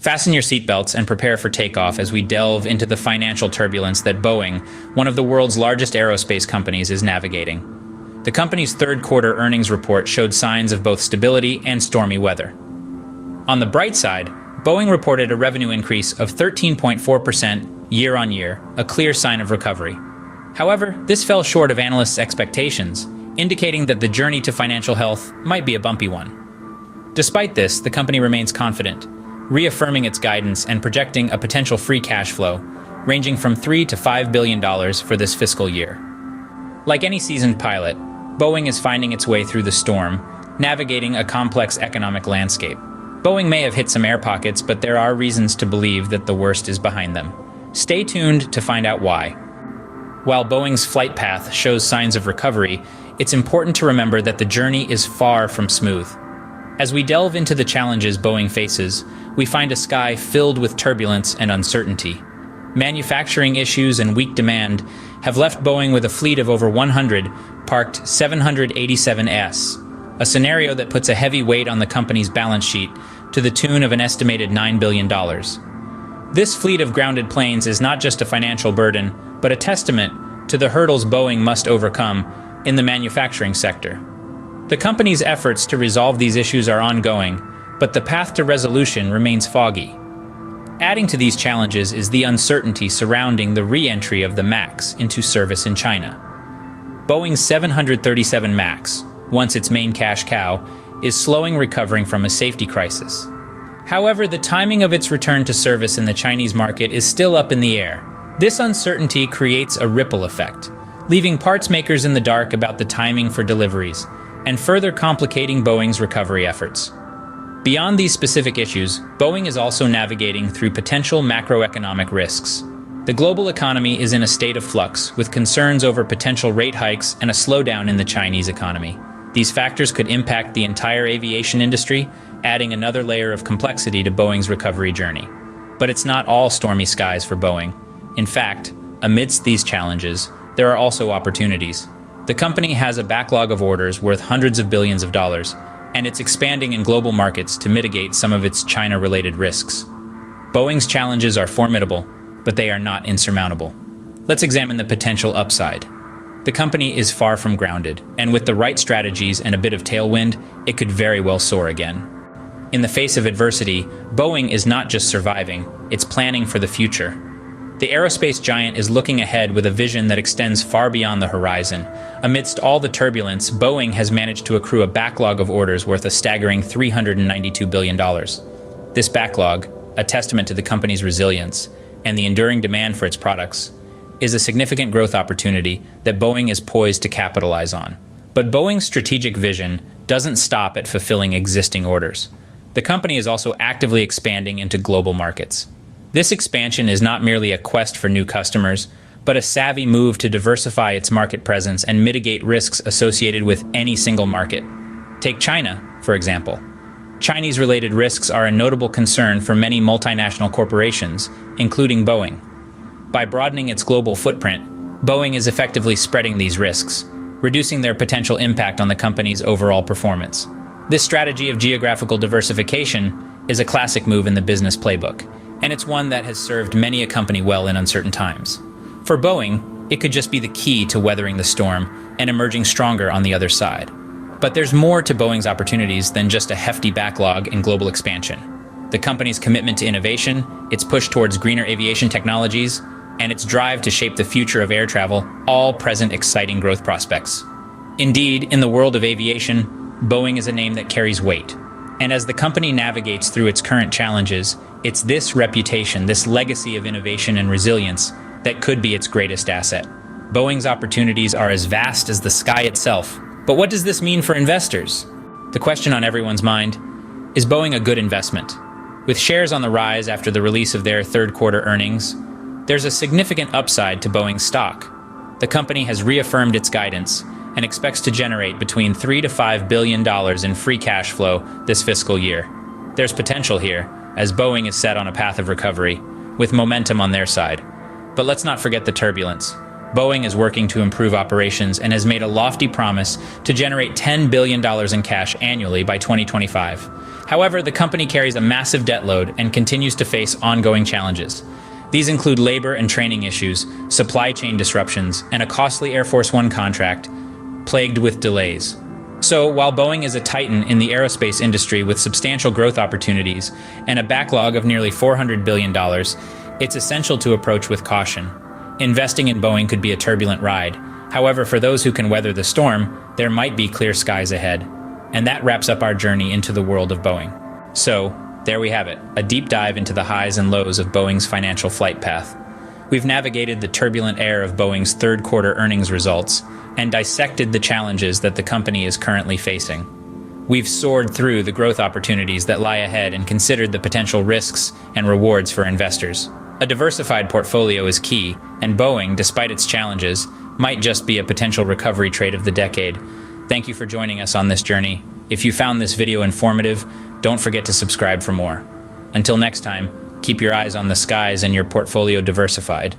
Fasten your seatbelts and prepare for takeoff as we delve into the financial turbulence that Boeing, one of the world's largest aerospace companies, is navigating. The company's third quarter earnings report showed signs of both stability and stormy weather. On the bright side, Boeing reported a revenue increase of 13.4% year-on-year, a clear sign of recovery. However, this fell short of analysts' expectations, indicating that the journey to financial health might be a bumpy one. Despite this, the company remains confident, reaffirming its guidance and projecting a potential free cash flow ranging from $3 to $5 billion for this fiscal year. Like any seasoned pilot, Boeing is finding its way through the storm, navigating a complex economic landscape. Boeing may have hit some air pockets, but there are reasons to believe that the worst is behind them. Stay tuned to find out why. While Boeing's flight path shows signs of recovery, it's important to remember that the journey is far from smooth. As we delve into the challenges Boeing faces, we find a sky filled with turbulence and uncertainty. Manufacturing issues and weak demand have left Boeing with a fleet of over 100 parked 787s, a scenario that puts a heavy weight on the company's balance sheet to the tune of an estimated $9 billion. This fleet of grounded planes is not just a financial burden, but a testament to the hurdles Boeing must overcome in the manufacturing sector. The company's efforts to resolve these issues are ongoing, but the path to resolution remains foggy. Adding to these challenges is the uncertainty surrounding the re-entry of the MAX into service in China. Boeing's 737 MAX, once its main cash cow, is slowing recovering from a safety crisis. However, the timing of its return to service in the Chinese market is still up in the air. This uncertainty creates a ripple effect, leaving parts makers in the dark about the timing for deliveries, and further complicating Boeing's recovery efforts. Beyond these specific issues, Boeing is also navigating through potential macroeconomic risks. The global economy is in a state of flux, with concerns over potential rate hikes and a slowdown in the Chinese economy. These factors could impact the entire aviation industry, adding another layer of complexity to Boeing's recovery journey. But it's not all stormy skies for Boeing. In fact, amidst these challenges, there are also opportunities. The company has a backlog of orders worth hundreds of billions of dollars, and it's expanding in global markets to mitigate some of its China-related risks. Boeing's challenges are formidable, but they are not insurmountable. Let's examine the potential upside. The company is far from grounded, and with the right strategies and a bit of tailwind, it could very well soar again. In the face of adversity, Boeing is not just surviving, it's planning for the future. The aerospace giant is looking ahead with a vision that extends far beyond the horizon. Amidst all the turbulence, Boeing has managed to accrue a backlog of orders worth a staggering $392 billion. This backlog, a testament to the company's resilience and the enduring demand for its products, is a significant growth opportunity that Boeing is poised to capitalize on. But Boeing's strategic vision doesn't stop at fulfilling existing orders. The company is also actively expanding into global markets. This expansion is not merely a quest for new customers, but a savvy move to diversify its market presence and mitigate risks associated with any single market. Take China, for example. Chinese-related risks are a notable concern for many multinational corporations, including Boeing. By broadening its global footprint, Boeing is effectively spreading these risks, reducing their potential impact on the company's overall performance. This strategy of geographical diversification is a classic move in the business playbook, and it's one that has served many a company well in uncertain times. For Boeing, it could just be the key to weathering the storm and emerging stronger on the other side. But there's more to Boeing's opportunities than just a hefty backlog and global expansion. The company's commitment to innovation, its push towards greener aviation technologies, and its drive to shape the future of air travel all present exciting growth prospects. Indeed, in the world of aviation, Boeing is a name that carries weight. And as the company navigates through its current challenges, it's this reputation, this legacy of innovation and resilience, that could be its greatest asset. Boeing's opportunities are as vast as the sky itself. But what does this mean for investors? The question on everyone's mind, is Boeing a good investment? With shares on the rise after the release of their third quarter earnings, there's a significant upside to Boeing's stock. The company has reaffirmed its guidance and expects to generate between $3 to $5 billion in free cash flow this fiscal year. There's potential here, as Boeing is set on a path of recovery, with momentum on their side. But let's not forget the turbulence. Boeing is working to improve operations and has made a lofty promise to generate $10 billion in cash annually by 2025. However, the company carries a massive debt load and continues to face ongoing challenges. These include labor and training issues, supply chain disruptions, and a costly Air Force One contract plagued with delays. So, while Boeing is a titan in the aerospace industry with substantial growth opportunities and a backlog of nearly $400 billion, it's essential to approach with caution. Investing in Boeing could be a turbulent ride. However, for those who can weather the storm, there might be clear skies ahead. And that wraps up our journey into the world of Boeing. So, there we have it, a deep dive into the highs and lows of Boeing's financial flight path. We've navigated the turbulent air of Boeing's third quarter earnings results and dissected the challenges that the company is currently facing. We've soared through the growth opportunities that lie ahead and considered the potential risks and rewards for investors. A diversified portfolio is key, and Boeing, despite its challenges, might just be a potential recovery trade of the decade. Thank you for joining us on this journey. If you found this video informative, don't forget to subscribe for more. Until next time, keep your eyes on the skies and your portfolio diversified.